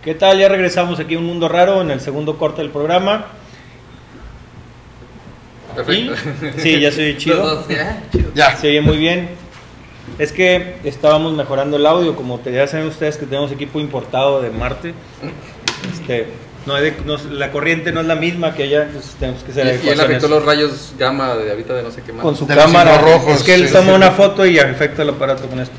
¿Qué tal? Ya regresamos aquí a Un Mundo Raro en el segundo corte del programa. Perfecto. Sí, ya se oye chido. Ya. Se oye muy bien. Es que estábamos mejorando el audio, como ya saben ustedes que tenemos equipo importado de Marte. La corriente no es la misma que allá, entonces tenemos que hacer Y él afectó los rayos gamma de ahorita de no sé qué más. con su de cámara. los rojos, es que él sí. toma una foto y afecta el aparato con esto.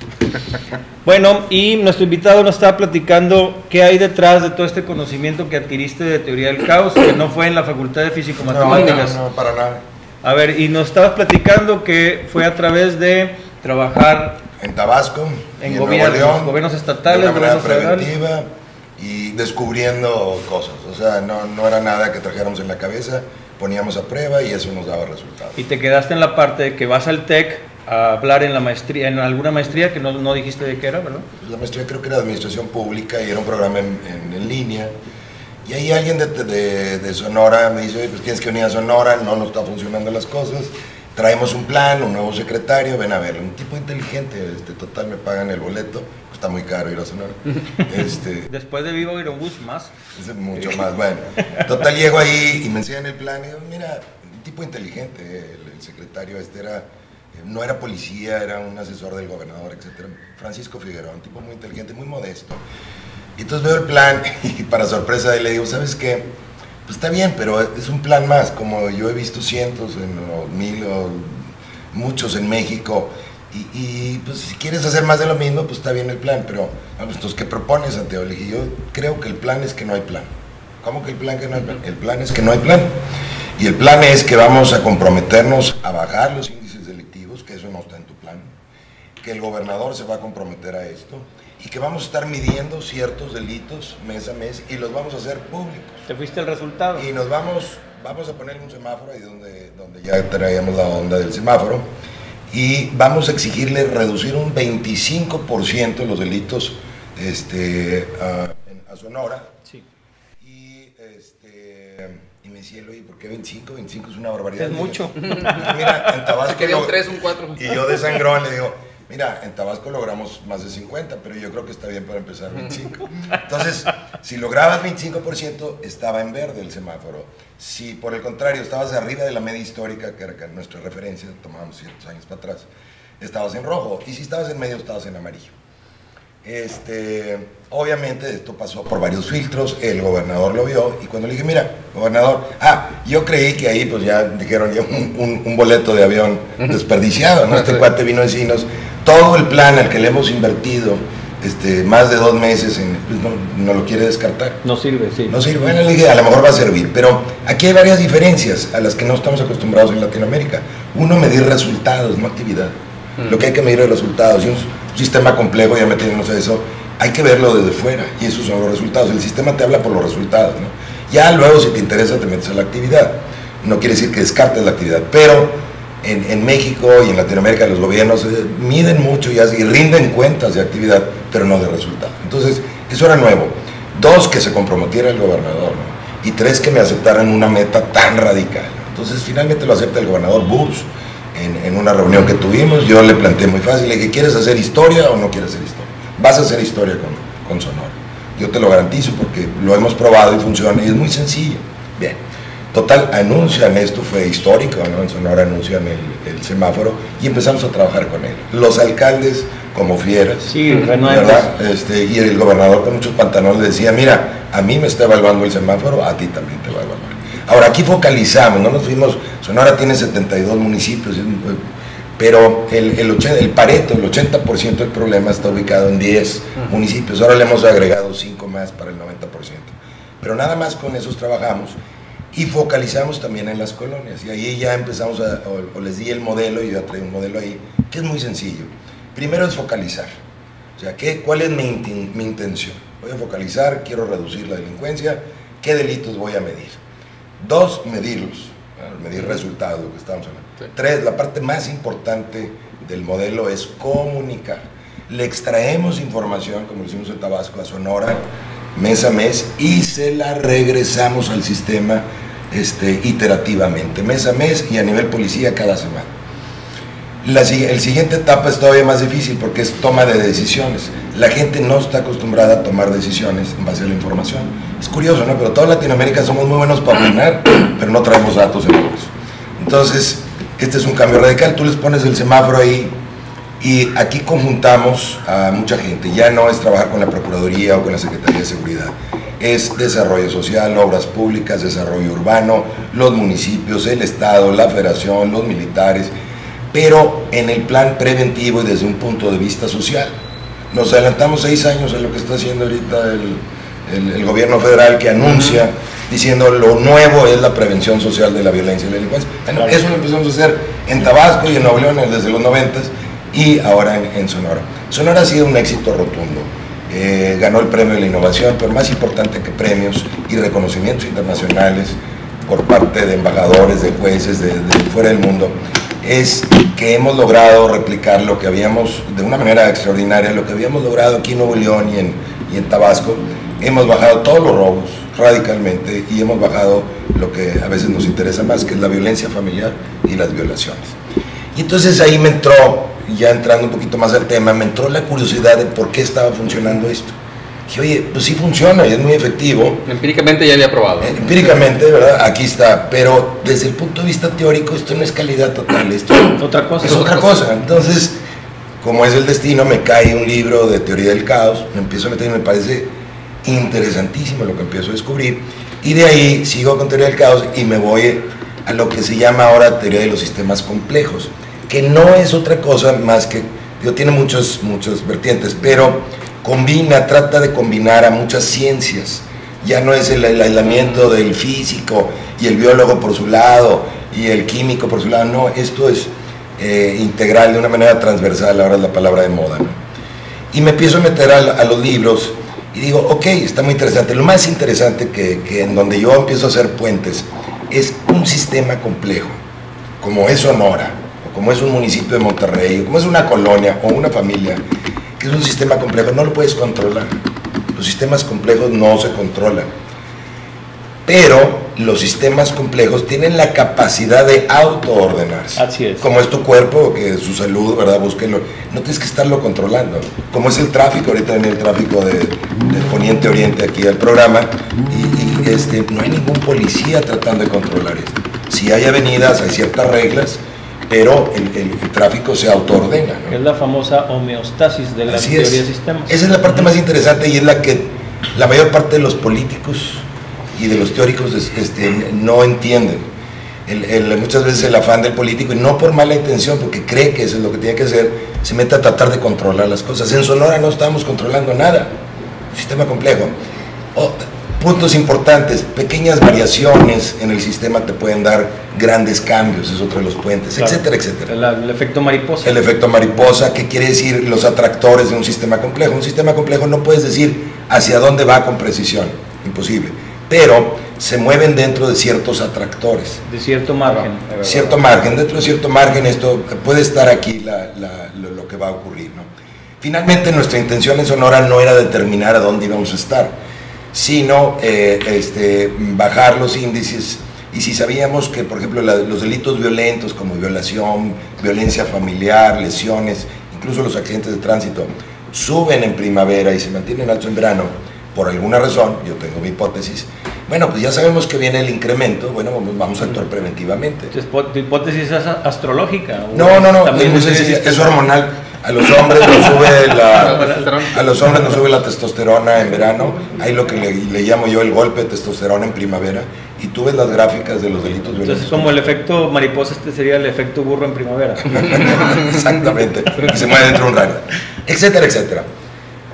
Bueno, y nuestro invitado nos estaba platicando qué hay detrás de todo este conocimiento que adquiriste de teoría del caos, que no fue en la Facultad de Físico-Matemáticas. No, para nada. A ver, y nos estabas platicando que fue a través de trabajar En Tabasco, en y Nuevo León, gobiernos estatales, de una manera gobierno federal. preventiva y descubriendo cosas. O sea, no era nada que trajéramos en la cabeza, poníamos a prueba y eso nos daba resultados. Y te quedaste en la parte de que vas al TEC a hablar en la maestría, en alguna maestría que no dijiste de qué era, ¿verdad? Pues la maestría creo que era Administración Pública y era un programa en línea. Y ahí alguien de Sonora me dice, oye, pues tienes que venir a Sonora, no está funcionando las cosas, traemos un plan, un nuevo secretario, ven a verlo. Un tipo inteligente, total me pagan el boleto, está muy caro ir a Sonora. Después de Viva Aerobús, más. Es mucho más, bueno. Total llego ahí y me enseñan el plan y digo, mira, un tipo inteligente, el secretario no era policía, era un asesor del gobernador, etc. Francisco Figueroa, un tipo muy inteligente, muy modesto. Y entonces veo el plan y para sorpresa de él le digo, ¿sabes qué? Pues está bien, pero es un plan más, como yo he visto cientos, mil o muchos en México, y pues si quieres hacer más de lo mismo, pues está bien el plan, pero vamos, entonces, ¿qué propones, Santiago? Le dije, yo creo que el plan es que no hay plan. ¿Cómo que el plan que no hay plan? El plan es que no hay plan. Y el plan es que vamos a comprometernos a bajar los índices delictivos, que eso no está en tu plan, que el gobernador se va a comprometer a esto, y que vamos a estar midiendo ciertos delitos mes a mes y los vamos a hacer públicos. ¿Te fuiste el resultado? Y nos vamos a poner un semáforo ahí donde ya traíamos la onda del semáforo y vamos a exigirle reducir un 25% los delitos a Sonora. Sí. Y me decía, oye, ¿por qué 25? 25 es una barbaridad. Es mucho. Mira, en Tabasco... Quería un 3, un 4. Y yo de sangrón le digo, mira, en Tabasco logramos más de 50, pero yo creo que está bien para empezar 25. Entonces, si lograbas 25%, estaba en verde el semáforo. Si por el contrario estabas arriba de la media histórica, que era nuestra referencia, tomábamos ciertos años para atrás, estabas en rojo. Y si estabas en medio, estabas en amarillo. Obviamente esto pasó por varios filtros, el gobernador lo vio y cuando le dije, mira, gobernador, yo creí que ahí pues ya dijeron ya un boleto de avión desperdiciado, ¿no? Este cuate vino a decirnos, todo el plan al que le hemos invertido más de 2 meses, pues no lo quiere descartar. No sirve, sí. No sirve, bueno, le dije, a lo mejor va a servir, pero aquí hay varias diferencias a las que no estamos acostumbrados en Latinoamérica. Uno, medir resultados, no actividad. Lo que hay que medir es resultados. Y un sistema complejo, ya metiéndonos a eso, hay que verlo desde fuera y esos son los resultados. El sistema te habla por los resultados, ¿no? Ya luego, si te interesa, te metes a la actividad. No quiere decir que descartes la actividad, pero en México y en Latinoamérica los gobiernos miden mucho y rinden cuentas de actividad, pero no de resultados. Entonces, eso era nuevo. 2, que se comprometiera el gobernador, ¿no? Y 3, que me aceptaran una meta tan radical. Entonces, finalmente lo acepta el gobernador Burs. En una reunión que tuvimos, yo le planteé muy fácil, le dije, ¿quieres hacer historia o no quieres hacer historia? Vas a hacer historia con Sonora. Yo te lo garantizo porque lo hemos probado y funciona y es muy sencillo. Bien, total, anuncian, esto fue histórico, ¿no? En Sonora anuncian el semáforo y empezamos a trabajar con él. Los alcaldes como fieras, sí, ¿verdad? Y el gobernador con muchos pantalones le decía, mira, a mí me está evaluando el semáforo, a ti también te va a evaluar. Ahora, aquí focalizamos, no nos fuimos, Sonora tiene 72 municipios, pero el Pareto, el 80% del problema está ubicado en 10 municipios, ahora le hemos agregado 5 más para el 90%, pero nada más con esos trabajamos y focalizamos también en las colonias, y ahí ya empezamos o les di el modelo, yo ya traigo un modelo ahí, que es muy sencillo. Primero es focalizar, o sea, ¿cuál es mi intención? Voy a focalizar, quiero reducir la delincuencia, ¿qué delitos voy a medir? 2, medirlos, medir resultados, lo que estamos hablando. Sí. 3, la parte más importante del modelo es comunicar. Le extraemos información, como lo hicimos en Tabasco, a Sonora, mes a mes, y se la regresamos al sistema iterativamente, mes a mes y a nivel policía cada semana. El siguiente etapa es todavía más difícil porque es toma de decisiones. La gente no está acostumbrada a tomar decisiones en base a la información. Es curioso, ¿no? Pero toda Latinoamérica somos muy buenos para opinar, pero no traemos datos en eso. Entonces, este es un cambio radical. Tú les pones el semáforo ahí y aquí conjuntamos a mucha gente. Ya no es trabajar con la Procuraduría o con la Secretaría de Seguridad. Es desarrollo social, obras públicas, desarrollo urbano, los municipios, el Estado, la Federación, los militares, pero en el plan preventivo y desde un punto de vista social. Nos adelantamos 6 años en lo que está haciendo ahorita el gobierno federal, que anuncia diciendo lo nuevo es la prevención social de la violencia y la delincuencia. Bueno, eso lo empezamos a hacer en Tabasco y en Nuevo León desde los 90s y ahora en Sonora. Sonora ha sido un éxito rotundo. Ganó el premio de la innovación, pero más importante que premios y reconocimientos internacionales por parte de embajadores, de jueces de fuera del mundo, es que hemos logrado replicar lo que habíamos, de una manera extraordinaria, lo que habíamos logrado aquí en Nuevo León y en Tabasco. Hemos bajado todos los robos radicalmente y hemos bajado lo que a veces nos interesa más, que es la violencia familiar y las violaciones. Y entonces ahí me entró, ya entrando un poquito más al tema, me entró la curiosidad de por qué estaba funcionando esto. Dije, oye, pues sí funciona y es muy efectivo. Empíricamente ya había probado. Empíricamente, ¿verdad? Aquí está, pero desde el punto de vista teórico esto no es calidad total, esto otra cosa. Es otra cosa. Entonces, como es el destino, me cae un libro de teoría del caos, me empiezo a meter y me parece interesantísimo lo que empiezo a descubrir, y de ahí sigo con teoría del caos y me voy a lo que se llama ahora teoría de los sistemas complejos, que no es otra cosa más que, tiene muchas vertientes, pero trata de combinar a muchas ciencias. Ya no es el aislamiento del físico y el biólogo por su lado y el químico por su lado, no, esto es integral, de una manera transversal, ahora es la palabra de moda, ¿no? Y me empiezo a meter a los libros y digo, ok, está muy interesante. Lo más interesante que en donde yo empiezo a hacer puentes es un sistema complejo, como es Sonora, o como es un municipio de Monterrey, o como es una colonia o una familia, que es un sistema complejo, no lo puedes controlar. Los sistemas complejos no se controlan. Pero los sistemas complejos tienen la capacidad de autoordenarse. Así es. Como es tu cuerpo, que su salud, ¿verdad? Búsquenlo. No tienes que estarlo controlando. Como es el tráfico, ahorita viene el tráfico de Poniente Oriente aquí al programa, y no hay ningún policía tratando de controlar esto. Si hay avenidas, hay ciertas reglas, pero el tráfico se autoordena, ¿no? Es la famosa homeostasis de la teoría de sistemas. Esa es la parte más interesante y es la que la mayor parte de los políticos y de los teóricos no entienden. Muchas veces el afán del político, y no por mala intención, porque cree que eso es lo que tiene que hacer, se mete a tratar de controlar las cosas. En Sonora no estamos controlando nada, sistema complejo. Puntos importantes, pequeñas variaciones en el sistema te pueden dar grandes cambios, es otro de los puentes, claro, etcétera, etcétera. El efecto mariposa. El efecto mariposa, ¿qué quiere decir? Los atractores de un sistema complejo. Un sistema complejo no puedes decir hacia dónde va con precisión, imposible, pero se mueven dentro de ciertos atractores. De cierto margen. Cierto margen, dentro de cierto margen esto puede estar aquí lo que va a ocurrir, ¿no? Finalmente nuestra intención en Sonora no era determinar a dónde íbamos a estar, sino bajar los índices, y si sabíamos que, por ejemplo, los delitos violentos como violación, violencia familiar, lesiones, incluso los accidentes de tránsito, suben en primavera y se mantienen altos en verano, por alguna razón, yo tengo mi hipótesis, bueno, pues ya sabemos que viene el incremento, bueno, vamos a actuar preventivamente. ¿Tu hipótesis es astrológica? No, es muy sencilla, es hormonal. A los hombres nos sube la testosterona en verano, hay lo que le llamo yo el golpe de testosterona en primavera, y tú ves las gráficas de los delitos violentos. Entonces, como el efecto mariposa, sería el efecto burro en primavera. Exactamente, y se mueve dentro de un radio, etcétera, etcétera.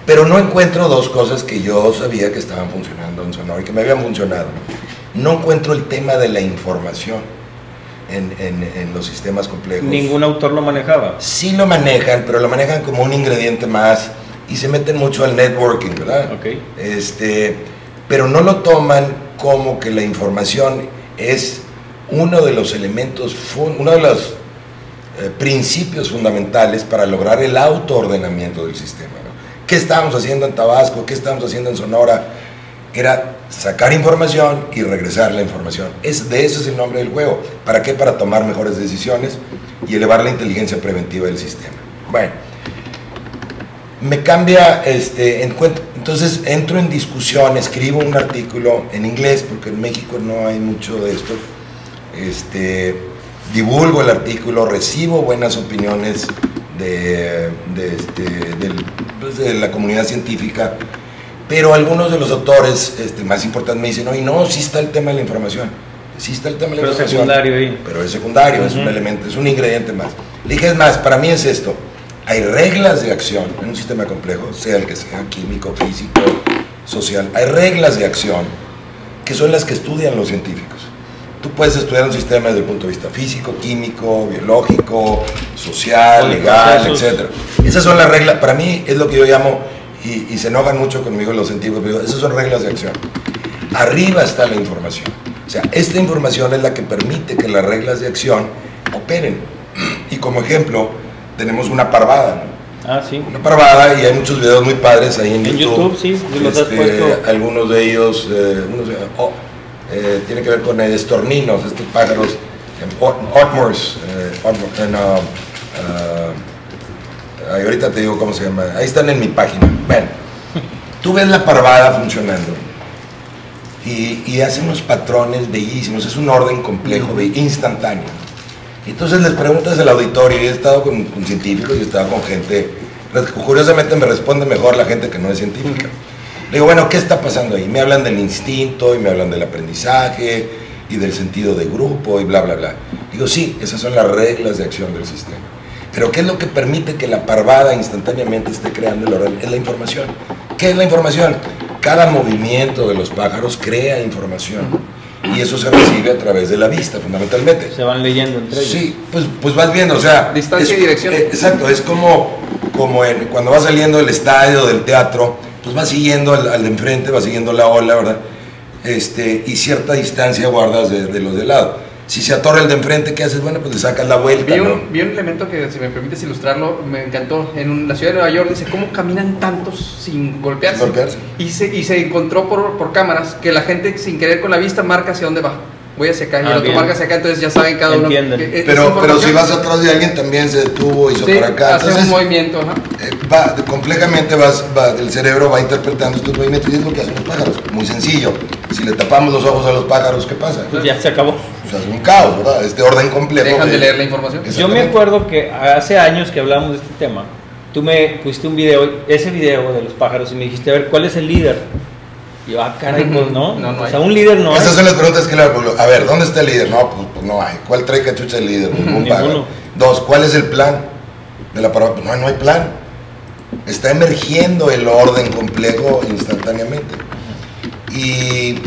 Pero no encuentro dos cosas que yo sabía que estaban funcionando en Sonora y que me habían funcionado. No encuentro el tema de la información en los sistemas complejos. ¿Ningún autor lo manejaba? Sí lo manejan, pero lo manejan como un ingrediente más y se meten mucho al networking, ¿verdad? Okay. Pero no lo toman como que la información es uno de los elementos, uno de los principios fundamentales para lograr el autoordenamiento del sistema, ¿no? ¿Qué estamos haciendo en Tabasco? ¿Qué estamos haciendo en Sonora? era sacar información y regresar la información. De eso es el nombre del juego. ¿Para qué? Para tomar mejores decisiones y elevar la inteligencia preventiva del sistema. Bueno, me cambia, entonces entro en discusión, escribo un artículo en inglés, porque en México no hay mucho de esto, divulgo el artículo, recibo buenas opiniones de la comunidad científica, pero algunos de los autores más importantes me dicen, oye, no, sí está el tema de la información, sí está el tema de la información, secundario ahí. Pero es secundario, es un elemento, es un ingrediente más. Le dije, es más, para mí es esto, hay reglas de acción en un sistema complejo, sea el que sea, químico, físico, social, hay reglas de acción que son las que estudian los científicos. Tú puedes estudiar un sistema desde el punto de vista físico, químico, biológico, social, legal, etc. Esas son las reglas, para mí es lo que yo llamo, y se enojan mucho conmigo los científicos, pero esas son reglas de acción. Arriba está la información. O sea, esta información es la que permite que las reglas de acción operen. Y como ejemplo, tenemos una parvada, ¿no? Ah, sí. Una parvada, y hay muchos videos muy padres ahí en YouTube. En YouTube, sí, los has puesto. Algunos de ellos, tiene que ver con estorninos, estos pájaros, ahorita te digo cómo se llama, ahí están en mi página. Bueno, tú ves la parvada funcionando y hace unos patrones bellísimos, es un orden complejo, instantáneo. Entonces les preguntas al auditorio, y he estado con científicos y he estado con gente, curiosamente me responde mejor la gente que no es científica. Le digo, bueno, ¿qué está pasando ahí? Me hablan del instinto y me hablan del aprendizaje y del sentido de grupo y bla, bla, bla. Digo, sí, esas son las reglas de acción del sistema. Pero ¿qué es lo que permite que la parvada instantáneamente esté creando el orden? Es la información. ¿Qué es la información? Cada movimiento de los pájaros crea información. Y eso se recibe a través de la vista, fundamentalmente. Se van leyendo entre ellos. Sí, pues vas viendo, o sea... Distancia y dirección. Exacto, es como cuando vas saliendo del estadio, del teatro, pues vas siguiendo al de enfrente, vas siguiendo la ola, ¿verdad? Y cierta distancia guardas de los de lado. Si se atorra el de enfrente, ¿qué haces? Bueno, pues le sacas la vuelta, vi un elemento que, si me permites ilustrarlo, me encantó. En la ciudad de Nueva York dice, ¿cómo caminan tantos sin golpearse? Y se encontró por cámaras que la gente, sin querer con la vista, marca hacia dónde va. Voy hacia acá, y el otro marca hacia acá, entonces ya saben cada uno. Pero si vas atrás de alguien, también se detuvo, hizo por acá. Hace un movimiento, ¿no? Complejamente el cerebro va interpretando estos movimientos, y es lo que hacen los pájaros. Muy sencillo. Si le tapamos los ojos a los pájaros, ¿qué pasa? Pues ya se acabó. Pues hace un caos, ¿verdad? Este orden complejo. Dejan de leer la información. Yo me acuerdo que hace años que hablamos de este tema, tú me pusiste un video, ese video de los pájaros, y me dijiste, a ver, ¿cuál es el líder? Y yo, caray, pues no. No o sea, un líder no hay. Esas son las preguntas que le hago. A ver, ¿dónde está el líder? No, pues no hay. ¿Cuál trae cachucha el líder? Ningún pájaro. Dos, ¿cuál es el plan de la parvada? Pues no hay plan. Está emergiendo el orden complejo instantáneamente. Y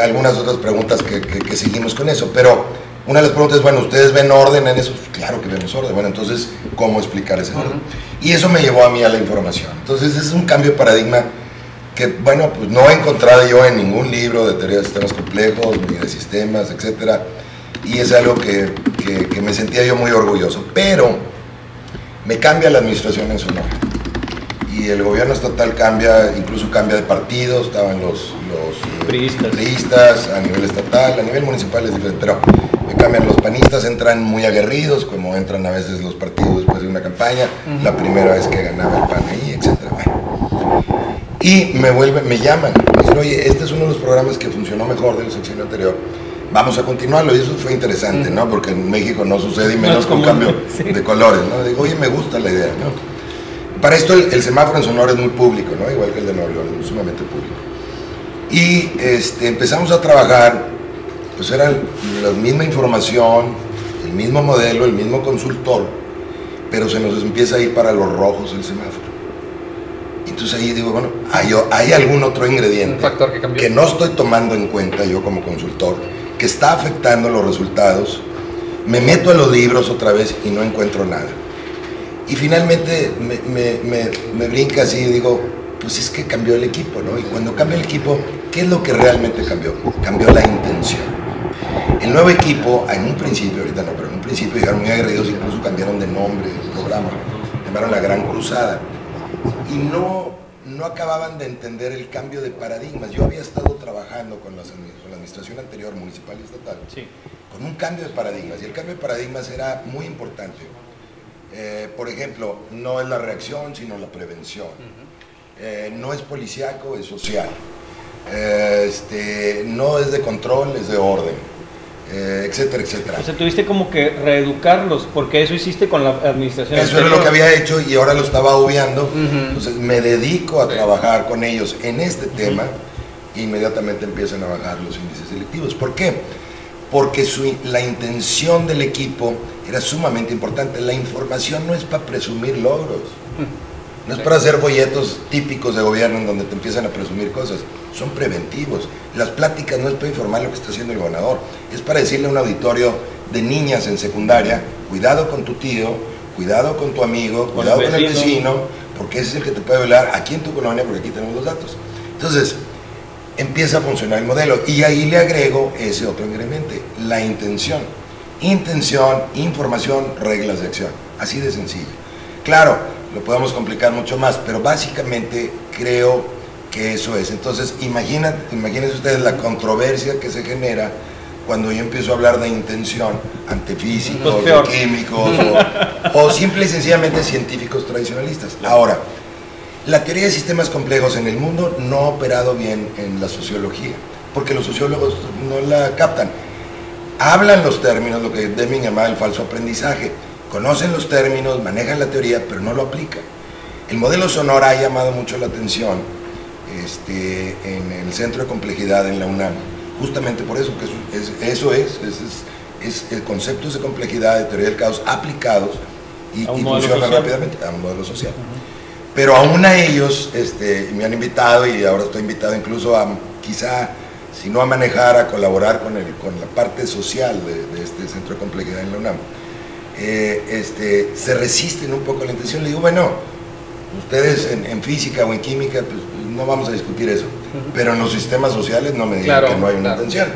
algunas otras preguntas que seguimos con eso. Pero una de las preguntas es, bueno, ¿ustedes ven orden en eso? Claro que vemos orden. Bueno, entonces, ¿cómo explicar ese orden? Y eso me llevó a mí a la información. Entonces, es un cambio de paradigma que, bueno, pues no he encontrado yo en ningún libro de teoría de sistemas complejos, ni de sistemas, etcétera, y es algo que me sentía yo muy orgulloso. Pero me cambia la administración en Sonora, y el gobierno estatal cambia, incluso cambia de partido. Estaban los priistas a nivel estatal, a nivel municipal es diferente, pero me cambian. Los panistas entran muy aguerridos, como entran a veces los partidos después de una campaña, la primera vez que ganaba el PAN ahí, etcétera. Y me llaman, me dicen, oye, este es uno de los programas que funcionó mejor de la sección anterior, vamos a continuarlo. Y eso fue interesante, ¿no? Porque en México no sucede, y menos con cambio de colores, ¿no? Digo, oye, me gusta la idea, ¿no? Para esto el semáforo en Sonora es muy público, ¿no? Igual que el de Nueva León, es sumamente público. Y empezamos a trabajar, pues era la misma información, el mismo modelo, el mismo consultor, pero se nos empieza a ir para los rojos el semáforo. Entonces ahí digo, bueno, hay algún otro ingrediente, un factor que no estoy tomando en cuenta yo como consultor, que está afectando los resultados. Me meto a los libros otra vez y no encuentro nada. Y finalmente me brinca así y digo, pues es que cambió el equipo, ¿no? Y cuando cambia el equipo, ¿qué es lo que realmente cambió? Cambió la intención. El nuevo equipo, en un principio, ahorita no, pero en un principio llegaron muy aguerridos, incluso cambiaron de nombre del programa, llamaron La Gran Cruzada. Y no no acababan de entender el cambio de paradigmas. Yo había estado trabajando con la administración anterior, municipal y estatal, sí, con un cambio de paradigmas, y el cambio de paradigmas era muy importante. Por ejemplo, no es la reacción, sino la prevención. No es policíaco, es social. No es de control, es de orden, etcétera, etcétera. O sea, tuviste como que reeducarlos, porque eso hiciste con la administración Eso anterior. era lo que había hecho y ahora lo estaba obviando. Entonces me dedico a trabajar con ellos en este tema. Inmediatamente empiezan a bajar los índices delictivos. ¿Por qué? Porque la intención del equipo era sumamente importante. La información no es para presumir logros, no es para hacer folletos típicos de gobierno en donde te empiezan a presumir cosas, son preventivos. Las pláticas no es para informar lo que está haciendo el gobernador, es para decirle a un auditorio de niñas en secundaria: cuidado con tu tío, cuidado con tu amigo, cuidado con el vecino, porque ese es el que te puede violar aquí en tu colonia, porque aquí tenemos los datos. Entonces empieza a funcionar el modelo, y ahí le agrego ese otro ingrediente, la intención. Intención, información, reglas de acción, así de sencillo. Claro, lo podemos complicar mucho más, pero básicamente creo que eso es. Entonces imagínense ustedes la controversia que se genera cuando yo empiezo a hablar de intención ante físicos, o químicos, o simple y sencillamente científicos tradicionalistas. Ahora, la teoría de sistemas complejos en el mundo no ha operado bien en la sociología, porque los sociólogos no la captan. Hablan los términos, lo que Deming llamaba el falso aprendizaje. Conocen los términos, manejan la teoría, pero no lo aplican. El modelo Sonora ha llamado mucho la atención en el Centro de Complejidad en la UNAM, justamente por eso, que eso es conceptos de complejidad, de teoría del caos aplicados y funcionan rápidamente a un modelo social. Pero aún a ellos me han invitado, y ahora estoy invitado incluso a, quizá, si no a manejar, a colaborar con la parte social de este Centro de Complejidad en la UNAM. Se resisten un poco a la intención. Le digo, bueno, ustedes en física o en química, pues no vamos a discutir eso, pero en los sistemas sociales no me digan que no hay una intención,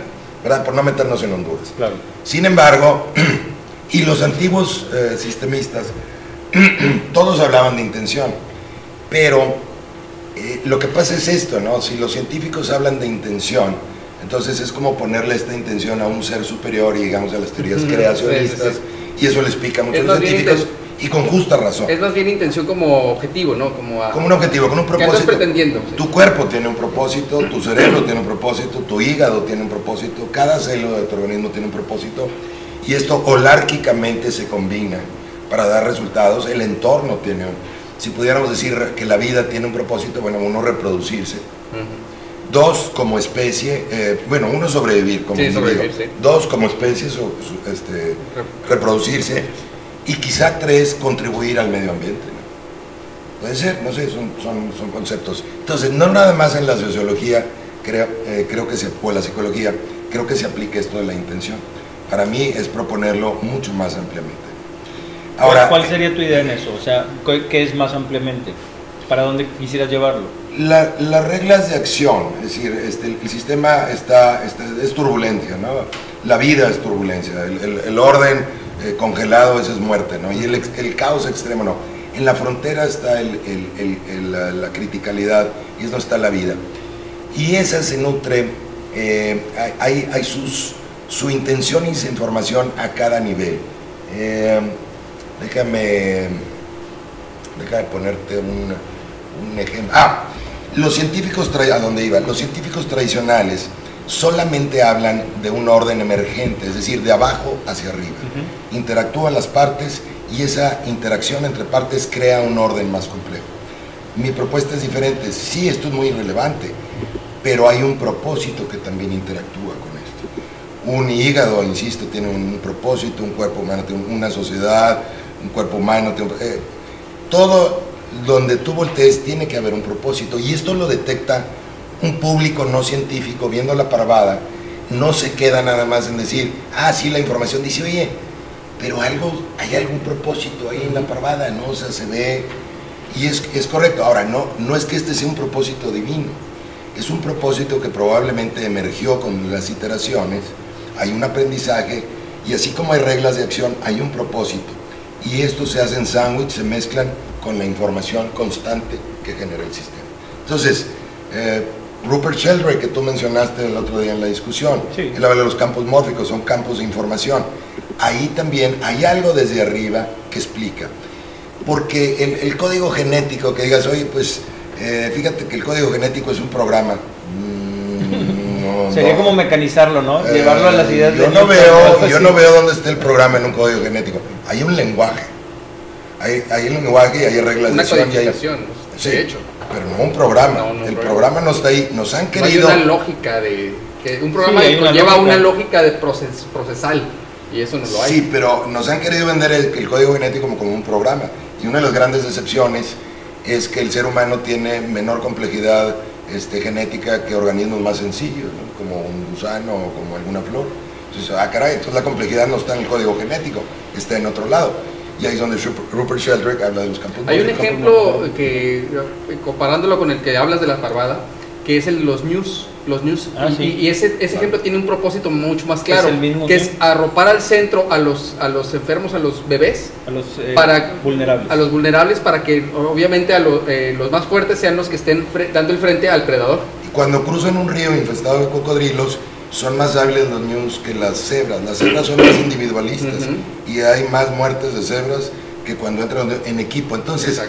¿verdad? Por no meternos en Honduras. Claro. Sin embargo, y los antiguos sistemistas, todos hablaban de intención, pero lo que pasa es esto, ¿no? Si los científicos hablan de intención, entonces es como ponerle esta intención a un ser superior, y digamos a las teorías creacionistas, y eso les pica mucho a los científicos, y con justa razón. Es más bien intención como objetivo, ¿no? Como un objetivo, con un propósito. ¿Qué estás pretendiendo? Tu cuerpo tiene un propósito, tu cerebro tiene un propósito, tu hígado tiene un propósito, cada célula de tu organismo tiene un propósito, y esto holárquicamente se combina para dar resultados. El entorno tiene si pudiéramos decir que la vida tiene un propósito, bueno, uno, reproducirse. Dos, como especie, bueno, uno, sobrevivir como individuo. Dos, como especie, reproducirse. Y quizá tres, contribuir al medio ambiente, ¿no? Puede ser, no sé, son conceptos. Entonces, no nada más en la sociología, creo que o la psicología, creo que se aplica esto de la intención. Para mí es proponerlo mucho más ampliamente. Ahora, ¿cuál sería tu idea en eso? O sea, ¿qué es más ampliamente? ¿Para dónde quisieras llevarlo? Las reglas de acción, es decir, el sistema es turbulencia, ¿no? La vida es turbulencia, el orden congelado, eso es muerte, ¿no? Y el caos extremo, no. En la frontera está la criticalidad, y es donde está la vida. Y esa se nutre, hay su intención y su información a cada nivel. Déjame ponerte un ejemplo. Los científicos los científicos tradicionales solamente hablan de un orden emergente, es decir, de abajo hacia arriba. Interactúan las partes, y esa interacción entre partes crea un orden más complejo. Mi propuesta es diferente. Sí, esto es muy relevante, pero hay un propósito que también interactúa con esto. Un hígado, insisto, tiene un propósito, un cuerpo humano tiene una sociedad, un cuerpo humano tiene todo. Donde tú voltees tiene que haber un propósito, y esto lo detecta un público no científico viendo la parvada. No se queda nada más en decir, sí, la información dice, oye, pero hay algún propósito ahí en la parvada, ¿no? O sea, se ve, y es correcto. Ahora, no es que este sea un propósito divino, es un propósito que probablemente emergió con las iteraciones, hay un aprendizaje, y así como hay reglas de acción, hay un propósito, y estos se hacen sándwich, se mezclan con la información constante que genera el sistema. Entonces, Rupert Sheldrake, que tú mencionaste el otro día en la discusión, sí, él habla de los campos mórficos, son campos de información. Ahí también hay algo desde arriba que explica. Porque el código genético, que digas, oye, pues fíjate que el código genético es un programa. Sería como mecanizarlo, ¿no? Llevarlo a las ideas yo de no veo dónde está el programa en un código genético. Hay un lenguaje. Hay un lenguaje y hay reglas una de acción. codificación, Sí, de hecho. Pero no un programa. No, el programa no está ahí. Nos han querido... No hay una lógica de... Que un programa lleva una lógica de procesal. Y eso no lo hay. Sí, pero nos han querido vender el código genético como un programa. Y una de las grandes decepciones es que el ser humano tiene menor complejidad genética que organismos más sencillos, ¿no? Como un gusano o como alguna flor. Entonces, caray, entonces la complejidad no está en el código genético, está en otro lado. Y ahí es donde Rupert Sheldrake habla de los campos. Hay un ejemplo que, comparándolo con el que hablas de la parvada, que es los news. Y ese ejemplo tiene un propósito mucho más claro, que es arropar al centro a los enfermos, a los bebés, a los vulnerables, para que obviamente los más fuertes sean los que estén dando el frente al predador. Y cuando cruzan un río infestado de cocodrilos, son más hábiles los news que las cebras. Las cebras son más individualistas y hay más muertes de cebras que cuando entran en equipo. Entonces,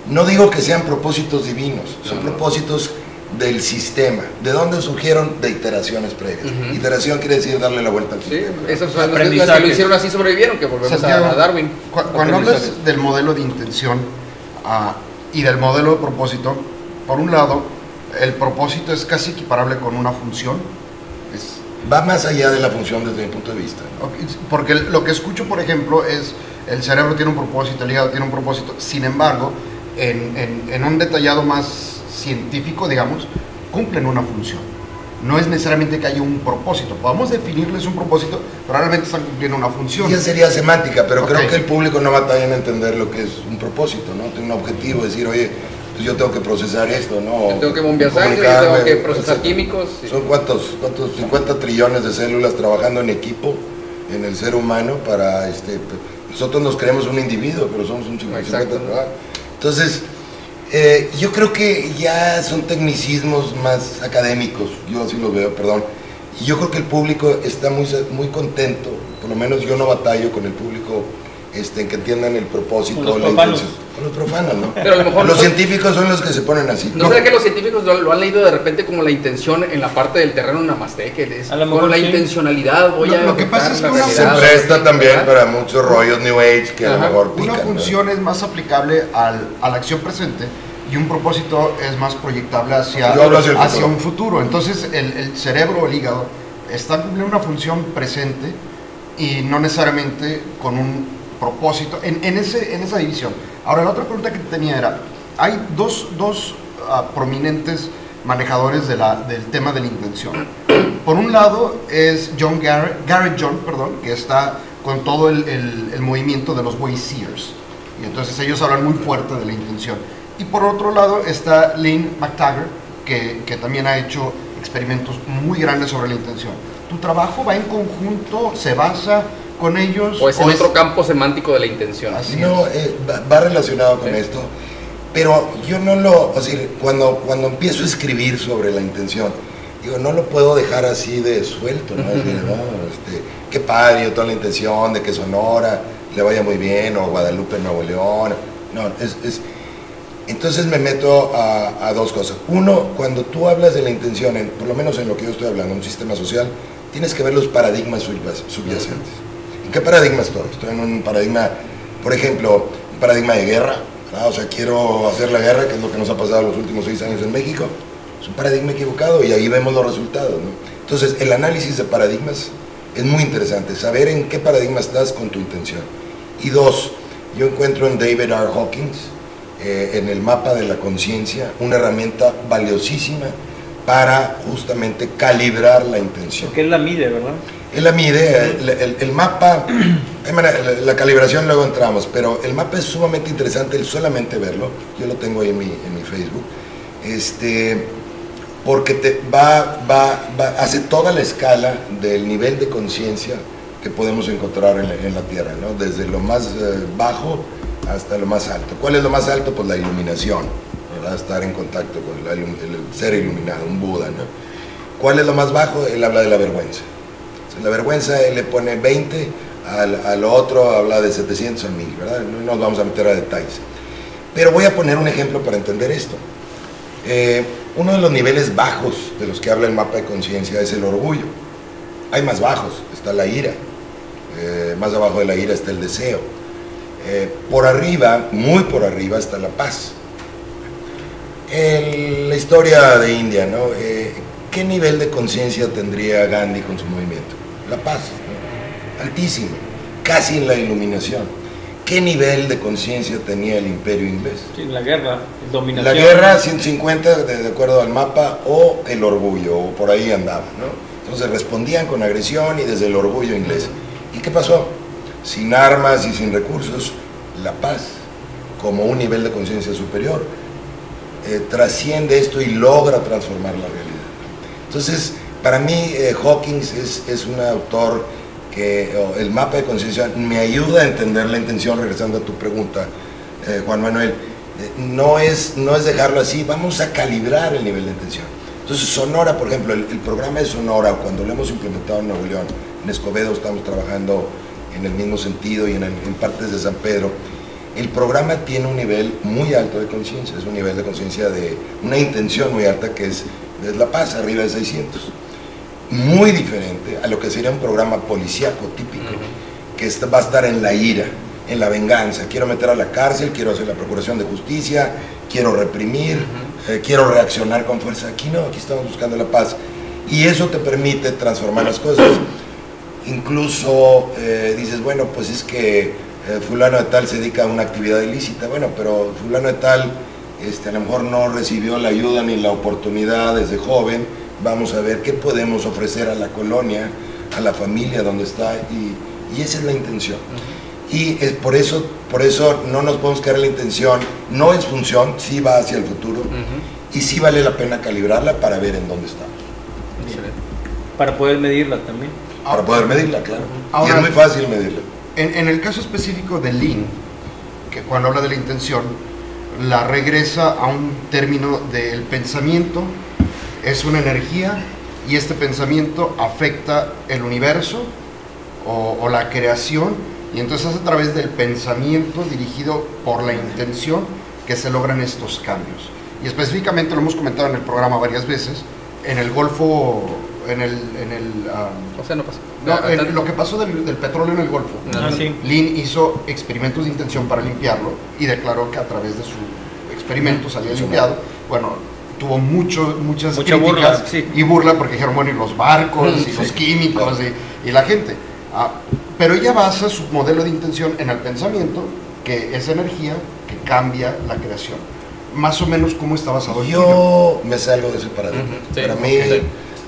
no digo que sean propósitos divinos, son propósitos del sistema. ¿De dónde surgieron? De iteraciones previas. Iteración quiere decir darle la vuelta al sistema. Esas son las que lo hicieron así, sobrevivieron, que volvemos a Darwin. Cuando hablas del modelo de intención y del modelo de propósito, por un lado, el propósito es casi equiparable con una función. Va más allá de la función desde mi punto de vista, ¿no? Porque lo que escucho, por ejemplo, es el cerebro tiene un propósito, el hígado tiene un propósito. Sin embargo, en un detallado más científico, digamos, cumplen una función. No es necesariamente que haya un propósito. Podemos definirles un propósito, pero realmente están cumpliendo una función. Ya sería semántica, pero creo que el público no batalla en entender lo que es un propósito, ¿no? Tiene un objetivo, decir, oye, pues yo tengo que procesar esto, ¿no? Yo tengo que bombear sangre, yo tengo que procesar químicos. Son cuántos 50 trillones de células trabajando en equipo en el ser humano para nosotros nos creemos un individuo, pero somos un 50. Entonces, yo creo que ya son tecnicismos más académicos, yo así los veo, perdón. Y yo creo que el público está muy contento, por lo menos yo no batallo con el público en que entiendan el propósito o la intención. Con los profanos, ¿no? Pero a lo mejor los científicos son los que se ponen así. ¿No será que los científicos lo han leído de repente como la intención en la parte del terreno namaste, que es con la intencionalidad lo que pasa es que se presta también para muchos rollos New Age que a lo mejor pican. Una función es más aplicable a la acción presente y un propósito es más proyectable hacia un futuro. Entonces el cerebro o el hígado está cumpliendo una función presente y no necesariamente con un propósito en esa división. Ahora, la otra pregunta que tenía era, hay dos prominentes manejadores del tema de la intención. Por un lado es Garrett John, que está con todo el movimiento de los Wayseers, y entonces ellos hablan muy fuerte de la intención. Y por otro lado está Lynn McTaggart, que también ha hecho experimentos muy grandes sobre la intención. ¿Tu trabajo va en conjunto, se basa con ellos? ¿O es en otro campo semántico de la intención? Va relacionado con esto, pero yo no o sea, cuando empiezo a escribir sobre la intención, digo, no lo puedo dejar así de suelto, ¿no? Decir, qué padre, yo toda la intención de que Sonora le vaya muy bien, o Guadalupe, Nuevo León. No, entonces me meto a dos cosas. Uno, cuando tú hablas de la intención, por lo menos en lo que yo estoy hablando, un sistema social, tienes que ver los paradigmas subyacentes. ¿En qué paradigma estoy? Estoy en un paradigma, por ejemplo, un paradigma de guerra, ¿verdad? O sea, quiero hacer la guerra, que es lo que nos ha pasado los últimos 6 años en México. Es un paradigma equivocado y ahí vemos los resultados, ¿no? Entonces, el análisis de paradigmas es muy interesante, saber en qué paradigma estás con tu intención. Y dos, yo encuentro en David R. Hawkins, en el mapa de la conciencia, una herramienta valiosísima para justamente calibrar la intención. Porque él la mide, ¿verdad? Él la mide, el mapa, la calibración luego entramos, pero el mapa es sumamente interesante, el solamente verlo, yo lo tengo ahí en mi Facebook, porque hace toda la escala del nivel de conciencia que podemos encontrar en la Tierra, ¿no? Desde lo más bajo hasta lo más alto. ¿Cuál es lo más alto? Pues la iluminación, ¿verdad? Estar en contacto con el ser iluminado, un Buda, ¿no? ¿Cuál es lo más bajo? Él habla de la vergüenza. Entonces, la vergüenza él le pone 20, al otro habla de 700 a 1000, ¿verdad? No nos vamos a meter a detalles. Pero voy a poner un ejemplo para entender esto. Uno de los niveles bajos de los que habla el mapa de conciencia es el orgullo. Hay más bajos, está la ira. Más abajo de la ira está el deseo. Por arriba, muy por arriba, está la paz. La historia de India, ¿no? ¿Qué nivel de conciencia tendría Gandhi con su movimiento? La paz, ¿no? Altísimo, casi en la iluminación. ¿Qué nivel de conciencia tenía el imperio inglés? Sí, la guerra, dominación. La guerra, 150 de acuerdo al mapa, o el orgullo, o por ahí andaba, ¿no? Entonces respondían con agresión y desde el orgullo inglés. ¿Y qué pasó? Sin armas y sin recursos, la paz, como un nivel de conciencia superior, trasciende esto y logra transformar la realidad. Entonces, para mí, Hawkins es un autor que el mapa de conciencia me ayuda a entender la intención, regresando a tu pregunta, Juan Manuel. No es dejarlo así, vamos a calibrar el nivel de intención. Entonces, Sonora, por ejemplo, el programa de Sonora, cuando lo hemos implementado en Nuevo León, en Escobedo estamos trabajando en el mismo sentido y en partes de San Pedro, el programa tiene un nivel muy alto de conciencia, es un nivel de conciencia de una intención muy alta que es la paz, arriba de 600. Muy diferente a lo que sería un programa policíaco típico, que va a estar en la ira, en la venganza. Quiero meter a la cárcel, quiero hacer la procuración de justicia, quiero reprimir, quiero reaccionar con fuerza. Aquí no, aquí estamos buscando la paz. Y eso te permite transformar las cosas. Incluso dices, bueno, pues es que fulano de tal se dedica a una actividad ilícita. Bueno, pero fulano de tal a lo mejor no recibió la ayuda ni la oportunidad desde joven. Vamos a ver qué podemos ofrecer a la colonia, a la familia donde está, y esa es la intención. Y es por eso no nos podemos quedar en la intención, no es función, sí va hacia el futuro, y sí vale la pena calibrarla para ver en dónde estamos. Para poder medirla también. Para poder medirla, claro. Ahora, y es muy fácil medirla. En el caso específico de Lean, que cuando habla de la intención, la regresa a un término del pensamiento. Es una energía y este pensamiento afecta el universo o la creación, y entonces es a través del pensamiento dirigido por la intención que se logran estos cambios. Y específicamente lo hemos comentado en el programa varias veces, en el Golfo, Océano Pacífico. Lo que pasó del petróleo en el Golfo. Sí. Lean hizo experimentos de intención para limpiarlo y declaró que a través de su experimento salía limpiado. Bueno, tuvo muchas críticas burla, sí. Y burla porque dijeron, bueno, y los barcos y los químicos y la gente. Pero ella basa su modelo de intención en el pensamiento, que es energía que cambia la creación. Más o menos, ¿cómo está basado el tuyo? Yo me salgo de ese paradigma. Sí,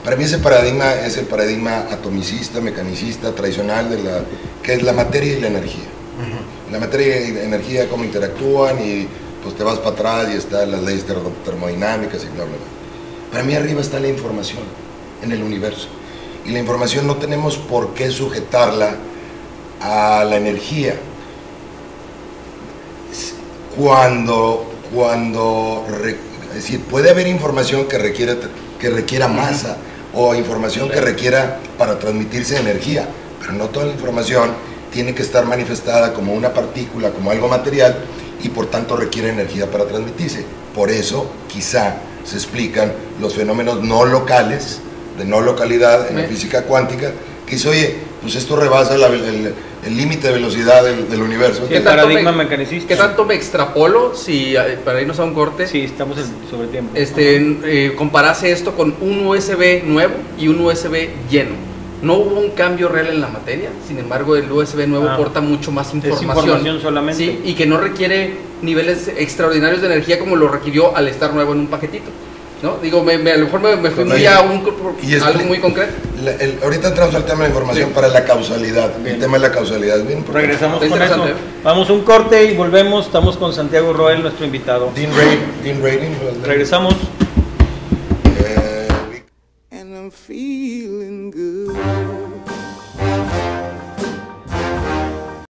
para mí ese paradigma es el paradigma atomicista, mecanicista, tradicional, que es la materia y la energía. La materia y la energía, cómo interactúan, y pues te vas para atrás y están las leyes termodinámicas y bla, bla, bla. Para mí arriba está la información en el universo. Y la información no tenemos por qué sujetarla a la energía. Es decir, puede haber información que requiera masa, o información que requiera para transmitirse energía, pero no toda la información tiene que estar manifestada como una partícula, como algo material, y por tanto requiere energía para transmitirse. Por eso quizá se explican los fenómenos no locales, de no localidad en la física cuántica, que dice, oye, pues esto rebasa el límite de velocidad del universo. ¿Qué paradigma mecanicista? ¿Qué tanto me extrapolo, si para irnos a un corte? Sí, estamos sobre tiempo. Comparase esto con un USB nuevo y un USB lleno. No hubo un cambio real en la materia, sin embargo el USB nuevo aporta mucho más información. Es información solamente. Sí, y que no requiere niveles extraordinarios de energía como lo requirió al estar nuevo en un paquetito, ¿no? Digo, a lo mejor me fui muy a algo muy concreto. Ahorita entramos al tema de la información para la causalidad. Bien. El tema de la causalidad es bien importante. Regresamos con eso. Vamos a un corte y volvemos. Estamos con Santiago Roel, nuestro invitado. Dean Radin. Regresamos. And I'm